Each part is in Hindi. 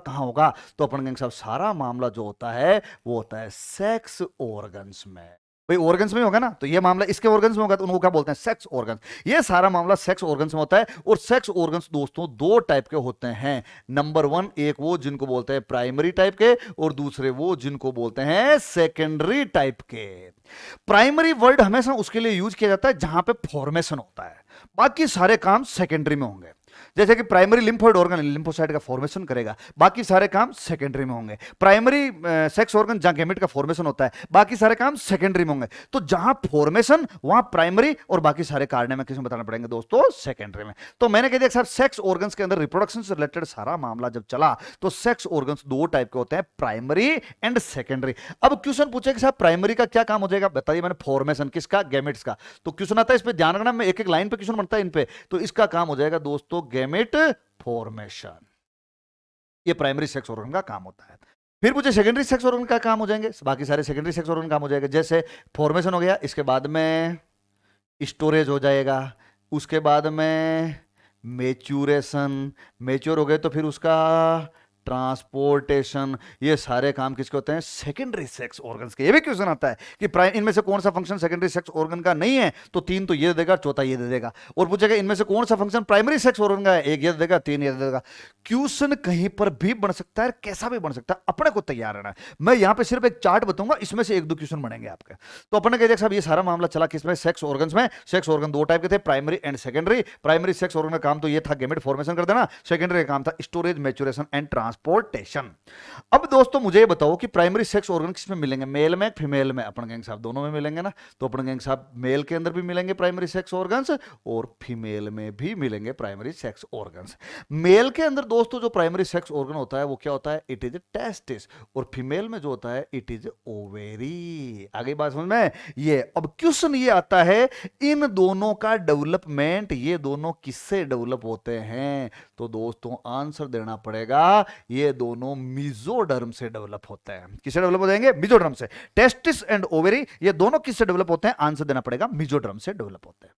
कहाँ होगा? तो अपन कहेंगे साहब सारा मामला जो होता है वो होता है सेक्स ऑर्गन्स में। भाई ऑर्गन्स में होगा ना, तो ये मामला इसके ऑर्गन्स में होगा, तो उनको क्या बोलते हैं? Sex organs. ये सारा मामला सेक्स ऑर्गन्स में होता है। और सेक्स ऑर्गन्स दोस्तों दो टाइप के होते हैं। नंबर वन, एक वो जिनको बोलते हैं प्राइमरी टाइप के, और दूसरे वो जिनको बोलते हैं सेकेंडरी टाइप के। प्राइमरी वर्ड हमेशा उसके लिए यूज किया जाता है जहां पे फॉर्मेशन होता है, बाकी सारे काम सेकेंडरी में होंगे। जैसे कि प्राइमरी लिम्फोइड ऑर्गन लिम्फोसाइट का फॉर्मेशन करेगा, बाकी सारे काम सेकेंडरी में होंगे। प्राइमरी सेक्स ऑर्गन जहां गैमेट का फॉर्मेशन होता है, बाकी सारे काम सेकेंडरी में होंगे। तो जहां फॉर्मेशन वहां प्राइमरी, और बाकी सारे कारण में किसमें बताना पड़ेंगे दोस्तों? सेकेंडरी में। तो मैंने कह दिया सर सेक्स ऑर्गन्स के अंदर रिप्रोडक्शन से रिलेटेड सारा मामला जब चला, तो सेक्स ऑर्गन्स दो टाइप के होते हैं, प्राइमरी एंड सेकेंडरी। अब क्वेश्चन पूछे कि साहब प्राइमरी का क्या काम हो जाएगा? बताइए। मैंने फॉर्मेशन किसका? गैमेट्स का। तो क्वेश्चन आता है, इस पे ध्यान रखना, मैं एक एक लाइन पे क्वेश्चन बनता है इन पे। तो इसका काम हो जाएगा दोस्तों गैमेट फॉर्मेशन। ये प्राइमरी सेक्स ऑर्गन का काम होता है। फिर मुझे सेकेंडरी सेक्स ऑर्गन का काम हो जाएंगे, बाकी सारे सेकेंडरी सेक्स ऑर्गन काम हो जाएगा। जैसे फॉर्मेशन हो गया, इसके बाद में स्टोरेज हो जाएगा, उसके बाद में मेच्योरेशन, मेच्योर हो गए तो फिर उसका ट्रांसपोर्टेशन। ये सारे काम किसके होते हैं? सेकेंडरी सेक्स ऑर्गन्स के। ये भी क्वेश्चन आता है कि इनमें से कौन सा फंक्शन सेकेंडरी सेक्स ऑर्गन का नहीं है? तो तीन तो ये दे देगा, चौथा ये दे देगा। और पूछेगा इनमें से कौन सा फंक्शन प्राइमरी सेक्स ऑर्गन का है? एक ये दे देगा, तीन ये दे देगा। क्वेश्चन कहीं पर भी बन सकता है, कैसा भी बन सकता है, अपने को तैयार रहना है। मैं यहां पे सिर्फ एक चार्ट बताऊंगा, इसमें से एक दो क्वेश्चन बनेंगे आपके। तो अपने कह साहब ये सारा मामला चला किसमें? सेक्स ऑर्गन्स में। सेक्स ऑर्गन दो टाइप के थे, primary and secondary. Primary sex organ का काम तो ये था गैमेट फॉर्मेशन कर देना, सेकेंडरी का काम था स्टोरेज, मैच्योरेशन एंड ट्रांसपोर्टेशन। अब दोस्तों मुझे ये बताओ कि प्राइमरी सेक्स ऑर्गन किसमें मिलेंगे? मेल में, फीमेल में? अपन कहेंगे साहब दोनों में मिलेंगे ना। तो अपन कहेंगे साहब मेल के अंदर भी मिलेंगे प्राइमरी सेक्स ऑर्गन्स, और फीमेल में भी मिलेंगे प्राइमरी सेक्स ऑर्गन्स। मेल के अंदर दोस्तों जो प्राइमरी सेक्स ऑर्गन होता है वो क्या होता है? It is testis. और फीमेल में जो होता है इट इज ओवेरी। आगे बात समझ में? ये अब क्वेश्चन ये आता है, इन दोनों का डेवलपमेंट, ये दोनों किससे डेवलप होते हैं? तो दोस्तों आंसर देना पड़ेगा, ये दोनों मिजोडर्म से डेवलप होते हैं। किससे डेवलप हो जाएंगे? मिजोडर्म से। टेस्टिस एंड ओवेरी ये दोनों किससे डेवलप होते हैं? आंसर देना पड़ेगा, मिजोडर्म से डेवलप होते हैं।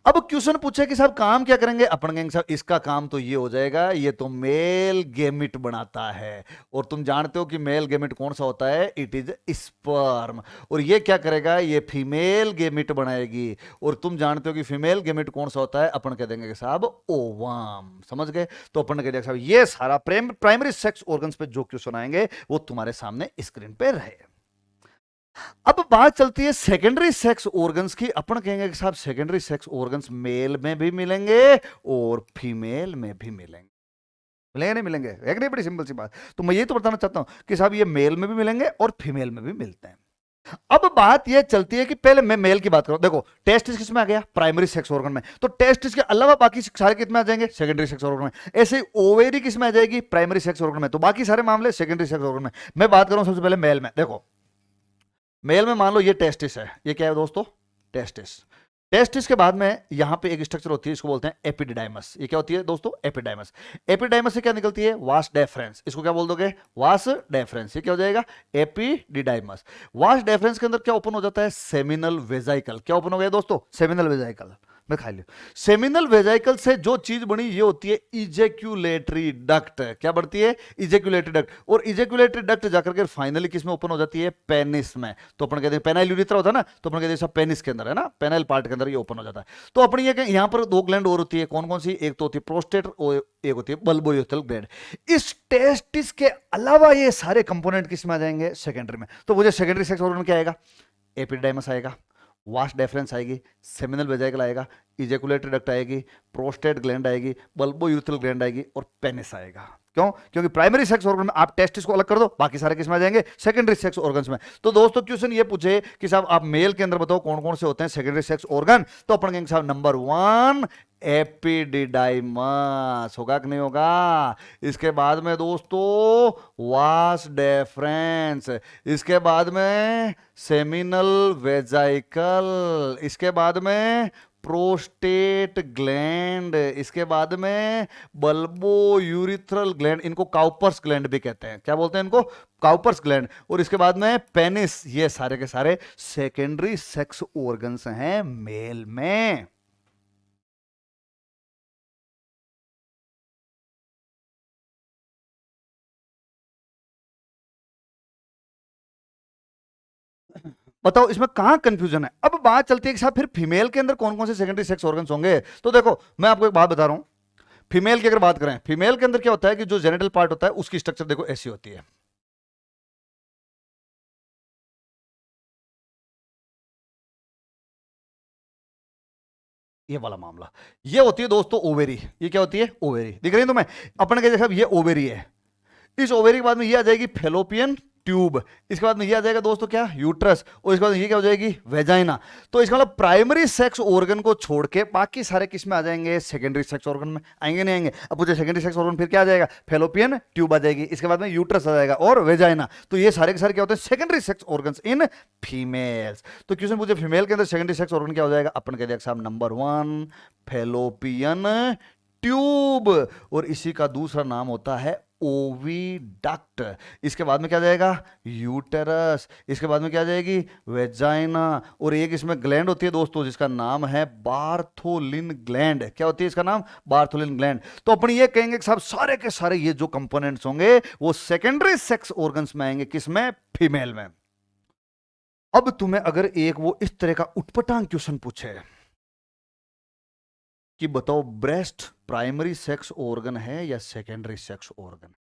अब क्वेश्चन पूछे कि साहब काम क्या करेंगे? अपन कहेंगे साहब इसका काम तो ये हो जाएगा, ये तो मेल गेमिट बनाता है। और तुम जानते हो कि मेल गेमिट कौन सा होता है? It is sperm. और ये क्या करेगा? ये फीमेल गेमिट बनाएगी। और तुम जानते हो कि फीमेल गेमिट कौन सा होता है? अपन कह देंगे कि साहब ओवम। समझ गए? तो अपन कह देंगे साहब ये सारा प्राइमरी सेक्स ऑर्गन्स पे जो क्वेश्चन आएंगे वो तुम्हारे सामने स्क्रीन पे रहे। अब बात चलती है सेकेंडरी सेक्स ऑर्गन्स की। अपन कहेंगे कि साहब सेकेंडरी सेक्स ऑर्गन्स मेल में भी मिलेंगे और फीमेल में भी मिलेंगे। मिलेंगे नहीं मिलेंगे? एक नहीं, बड़ी सिंपल सी बात। तो मैं ये तो बताना चाहता हूं कि साहब ये मेल में भी मिलेंगे और फीमेल में भी मिलते हैं। अब बात ये चलती है कि पहले मैं मेल की बात करूं। देखो टेस्टिस किस में आ गया? प्राइमरी सेक्स ऑर्गन में। तो टेस्टिस के अलावा बाकी सारे किस में आ जाएंगे? सेकेंडरी सेक्स ऑर्गन में। ऐसे ओवेरी किस में आ जाएगी? प्राइमरी सेक्स ऑर्गन में। तो बाकी सारे मामले सेकेंडरी सेक्स ऑर्गन में। मैं बात करूं सबसे पहले मेल में। देखो मेल में मान लो ये टेस्टिस है, ये क्या है दोस्तों? टेस्टिस। टेस्टिस के बाद में यहां पे एक स्ट्रक्चर होती है, इसको बोलते हैं एपिडिडाइमस। ये क्या होती है दोस्तों? एपिडाइमस। एपिडाइमस से क्या निकलती है? Vas deferens. इसको क्या बोल दोगे? Vas deferens. ये क्या हो जाएगा? एपिडिडाइमस। वास डेफरेंस के अंदर क्या ओपन हो जाता है? सेमिनल वेजाइकल। क्या ओपन हो गया दोस्तों? सेमिनल वेजाइकल। मैं खा लिया। सेमिनल वेजाइकल से जो चीज बनी ये होती है इजेक्यूलेटरी डक्ट। क्या बढ़ती है? Ejaculatory duct. और इजेक्यूलेटरी डक्ट जाकर के फाइनली किस में ओपन हो जाती है? पेनिस में। तो अपन कहते हैं पेनाइल यूरिथ्रा होता है ना, तो अपन कहते हैं सब पेनिस के अंदर है ना, पेनाइल पार्ट के अंदर ये ओपन हो जाता है। तो अपनी ये यहां पर दो ग्लैंड और होती है। कौन कौन सी? एक तो होती है प्रोस्टेट और एक होती है बल्बोयूथल ग्लैंड। इस टेस्टिस के अलावा ये सारे कंपोनेंट किस में आ जाएंगे? सेकेंडरी में। तो मुझे सेकेंडरी सेक्स ऑर्गन क्या आएगा? एपिडाइमस आएगा, वास डेफरेंस आएगी, सेमिनल वेजाइकल आएगा, इजेकुलेटरी डक्ट आएगी, प्रोस्टेट ग्लैंड आएगी, बल्बोयूथल ग्लैंड आएगी और पेनिस आएगा। क्यों? क्योंकि प्राइमरी सेक्स ऑर्गन में आप टेस्टिस को अलग कर दो, बाकी सारे किस में आ जाएंगे? सेकेंडरी सेक्स ऑर्गन्स में। तो दोस्तों क्वेश्चन ये पूछे कि साहब आप मेल के अंदर बताओ कौन कौन से होते हैं सेकेंडरी सेक्स ऑर्गन? तो अपन कहेंगे साहब नंबर 1 एपिडिडाइमस। होगा कि नहीं होगा? इसके बाद में दोस्तों वास डेफरेंस, इसके बाद में सेमिनल वेजाइकल, इसके बाद में प्रोस्टेट ग्लैंड, इसके बाद में बल्बो यूरिथ्रल ग्लैंड, इनको काउपर्स ग्लैंड भी कहते हैं। क्या बोलते हैं इनको? Cowper's gland. और इसके बाद में पेनिस। ये सारे के सारे सेकेंडरी सेक्स ऑर्गन्स हैं मेल में। बताओ इसमें कहां कंफ्यूजन है। अब बात चलती है कि साहब फिर फीमेल के अंदर कौन कौन से सेकेंडरी सेक्स ऑर्गन्स होंगे। तो देखो मैं आपको एक बात बता रहा हूं, फीमेल की अगर बात करें, फीमेल के अंदर क्या होता है कि जो जेनिटल पार्ट होता है उसकी स्ट्रक्चर देखो ऐसी होती है। ये वाला मामला, ये होती है दोस्तों ओवेरी। ये क्या होती है? ओवेरी। दिख रही है तुम्हें? अपन के साहब ये ओवेरी है। इस ओवेरी के बाद में ये आ जाएगी फेलोपियन ट्यूब। इसके बाद में ये आ जाएगा दोस्तों क्या? यूट्रस। और इसके बाद ये क्या हो जाएगी? वेजाइना। तो इसका मतलब प्राइमरी सेक्स ऑर्गन को छोड़ के बाकी सारे किस में आ जाएंगे? सेकेंडरी सेक्स ऑर्गन में। आएंगे नहीं आएंगे? अब पूछे सेकेंडरी सेक्स ऑर्गन फिर क्या आ जाएगा? फेलोपियन ट्यूब आ जाएगी, इसके बाद में यूट्रस आ जाएगा और वेजाइना। तो ये सारे के सारे क्या होते हैं? Secondary sex organs in females. तो क्वेश्चन पूछे फीमेल के अंदर सेकेंडरी सेक्स ऑर्गन क्या हो जाएगा? अपन कह दिया साहब नंबर 1 फेलोपियन ट्यूब, और इसी का दूसरा नाम होता है ओविडक्ट। इसके बाद में क्या जाएगा? यूटेरस। इसके बाद में क्या जाएगी? वेजाइना। और एक इसमें ग्लैंड होती है दोस्तों जिसका नाम है बार्थोलिन ग्लैंड। क्या होती है इसका नाम? Bartholin gland. तो अपन ये कहेंगे कि साहब सारे के सारे ये जो कंपोनेंट्स होंगे वो सेकेंडरी सेक्स ऑर्गन्स में आएंगे। किसमें? फीमेल में। अब तुम्हें अगर एक वो इस तरह का उटपटांग क्वेश्चन पूछे कि बताओ ब्रेस्ट प्राइमरी सेक्स ऑर्गन है या सेकेंडरी सेक्स ऑर्गन,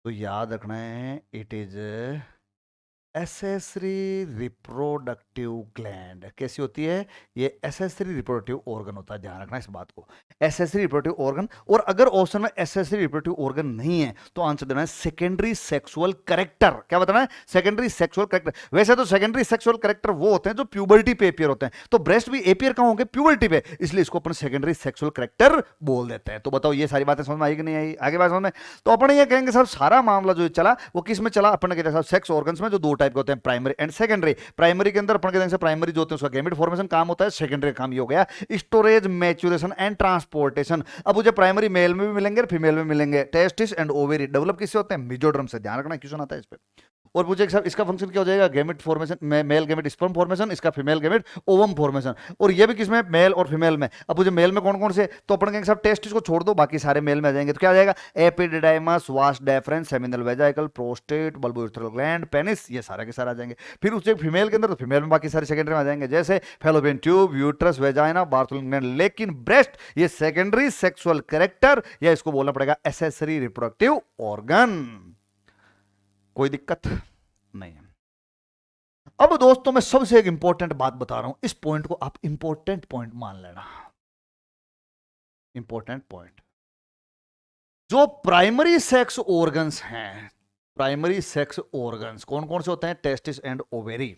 तो याद रखना है it is accessory reproductive gland. कैसी होती है? ये एसेसरी रिप्रोडक्टिव ऑर्गन होता है, ध्यान रखना इस बात को। Accessory reproductive organ. और अगर ऑप्शन में एसेसरी रिप्रोडक्टिव ऑर्गन नहीं है तो आंसर देना है सेकेंडरी सेक्सुअल कैरेक्टर। क्या बताना है? Secondary sexual character. वैसे तो सेकेंडरी सेक्सुअल कैरेक्टर वो होते हैं जो प्यूबर्टी पे अपीयर होते हैं, तो ब्रेस्ट भी अपीयर कहां होंगे? प्यूबर्टी पे, इसलिए इसको अपन सेकेंडरी सेक्सुअल कैरेक्टर बोल देते हैं। तो बताओ ये सारी बातें समझ में आई कि नहीं आई? आगे बात समझ में? तो अपन ये कहेंगे साहब सारा मामला जो चला वो किस में चला? अपन कहते हैं सेक्स ऑर्गन्स में जो दो टाइप के होते हैं, प्राइमरी एंड सेकेंडरी। प्राइमरी के अंदर अपन कहते हैं प्राइमरी जो होते हैं उसका गैमेट फॉर्मेशन काम होता है, सेकेंडरी काम ये हो गया स्टोरेज, मैच्योरेशन एंड ट्रांसपोर्टेशन। अब मुझे प्राइमरी मेल में भी मिलेंगे और फीमेल में मिलेंगे। टेस्टिस एंड ओवेरी डेवलप किससे होते हैं? मेजोडर्म से। ध्यान रखना क्वेश्चन आता है इस पे। और पूछे साहब इसका फंक्शन क्या हो जाएगा? Gamete formation, male gamete sperm formation, इसका फीमेल गैमेट ओवम फॉर्मेशन। और ये भी किसमें? मेल और फीमेल में। अब मुझे मेल में कौन कौन से? तो अपन कहेंगे साहब टेस्टिस को छोड़ दो, बाकी सारे मेल में आ जाएंगे। तो क्या आ जाएगा? Epididymis, vas deferens, seminal वेजाइकल, prostate, bulbourethral gland, penis, ये सारे के सारे आ जाएंगे। फिर उससे फीमेल के अंदर, तो फीमेल में बाकी सारे सेकेंडरी में आ जाएंगे, जैसे fallopian tube, uterus, vagina, Bartholin gland. लेकिन ब्रेस्ट ये सेकेंडरी सेक्सुअल कैरेक्टर, या इसको बोलना पड़ेगा एसेसरी रिप्रोडक्टिव ऑर्गन। कोई दिक्कत नहीं है। अब दोस्तों मैं सबसे एक इंपॉर्टेंट बात बता रहा हूं, इस पॉइंट को आप इंपॉर्टेंट पॉइंट मान लेना। इंपॉर्टेंट पॉइंट, जो प्राइमरी सेक्स ऑर्गन्स हैं, प्राइमरी सेक्स ऑर्गन्स कौन कौन से होते हैं? Testis and ovary.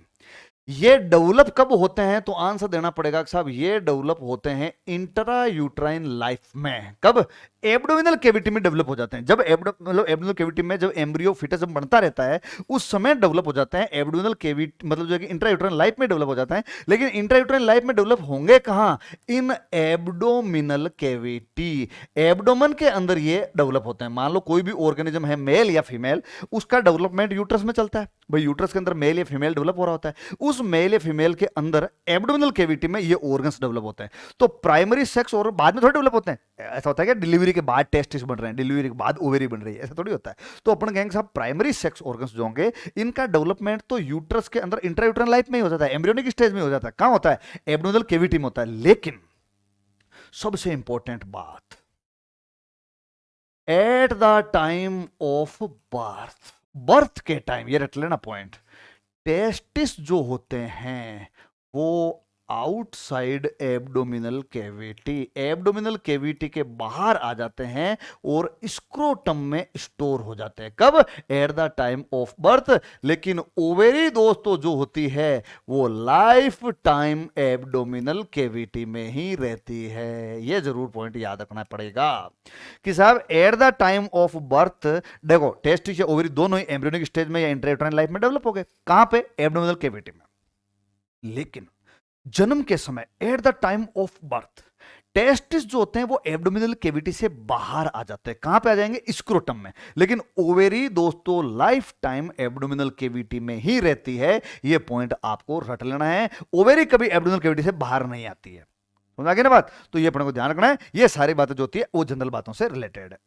ये डेवलप कब होते हैं? तो आंसर देना पड़ेगा साहब ये डेवलप होते हैं इंट्रा यूट्राइन लाइफ में। कब? एब्डोमिनल कैविटी में डेवलप हो जाते हैं। जब एब्डोमिनल कैविटी में जब एम्ब्रियो फिटस जब बनता रहता है उस समय डेवलप हो जाते हैं। एब्डोमिनल कैविटी मतलब जो है कि इंट्रा यूट्राइन लाइफ में डेवलप हो जाता है। लेकिन इंट्रा यूट्राइन लाइफ में डेवलप होंगे कहां? इन एब्डोमिनल कैविटी, एब्डोमन के अंदर ये डेवलप होते हैं। मान लो कोई भी ऑर्गेनिज्म है मेल या फीमेल, उसका डेवलपमेंट यूट्रस में चलता है। भाई यूट्रस के अंदर मेल या फीमेल डेवलप हो रहा होता है, उस मेल या फीमेल के अंदर एब्डोमिनल कैविटी में ये ऑर्गन्स डेवलप होते हैं। तो प्राइमरी सेक्स ऑर्गन बाद में थोड़ी डेवलप होते हैं। ऐसा होता है कि डिलीवरी के बाद टेस्टिस बन रहे हैं, डिलीवरी के बाद ओवेरी बन रही है, ऐसा थोड़ी होता है। तो अपन कहेंगे साहब प्राइमरी सेक्स ऑर्गन्स जो होंगे इनका डेवलपमेंट तो यूट्रस के अंदर इंट्रायूट्राइन लाइफ में ही हो जाता है, एम्ब्रियोनिक स्टेज में हो जाता है। कहां होता है? एब्डोमिनल कैविटी में होता है। लेकिन सबसे इंपॉर्टेंट बात, at the time of birth, birth के टाइम, ये रट लेना पॉइंट, टेस्टिस जो होते हैं वो outside abdominal cavity, abdominal cavity के बाहर आ जाते हैं और स्क्रोटम में स्टोर हो जाते हैं। कब? At the time of birth. लेकिन ओवेरी दोस्तों जो होती है वो लाइफ टाइम एब्डोमिनल कैविटी में ही रहती है। ये जरूर पॉइंट याद रखना पड़ेगा कि साहब at the time of birth, देखो टेस्टिस या ओवेरी दोनों ही एम्ब्रियोनिक स्टेज में या इंट्रायूट्राइन लाइफ में डेवलप हो गए। कहां पे? एब्डोमिनल कैविटी में। लेकिन जन्म के समय at the time of birth testis जो होते हैं वो एब्डोमिनल कैविटी से बाहर आ जाते हैं। कहां पे आ जाएंगे? स्क्रोटम में। लेकिन ओवेरी दोस्तों लाइफ टाइम एब्डोमिनल कैविटी में ही रहती है। ये पॉइंट आपको रट लेना है। ओवेरी कभी एब्डोमिनल कैविटी से बाहर नहीं आती है। समझ आ गई ना बात? तो ये अपने को ध्यान रखना है। ये सारी बातें जो होती है वो जनरल बातों से रिलेटेड है।